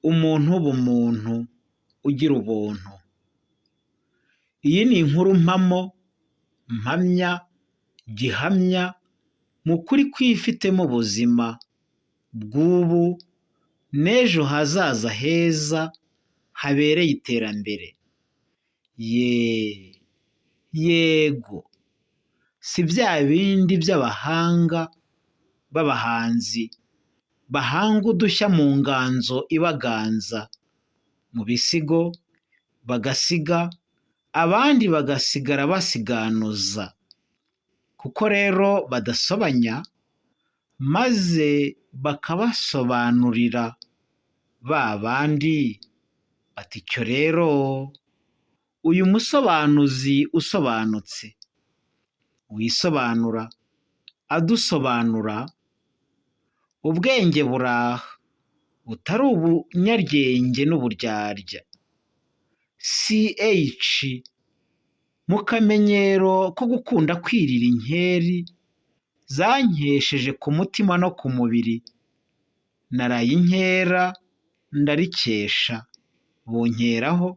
umuntu ubumuntu ugira ubuntu. Iyi ni inkuru mpamo, mpamya, gihamya mu kuri kwifitemo ubuzima bw'ubu n'ejo hazaza heza habereye iterambere. Yego, si bya bindi by'abahanga b'abahanzi bahanga udushya mu nganzo ibaganza, mu bisigo bagasiga, abandi bagasigara basiganuza, kuko rero badasobanya maze bakabasobanurira ba bandi bati icyo rero uyu musobanuzi usobanutse wisobanura adusobanura, ubwenge buraha butari ubunyaryenge n'uburyarya. mu kamenyero ko gukunda kwirira inkeri zankesheje ku mutima no ku mubiri, naraye inkera ndarikesha, bonkeraho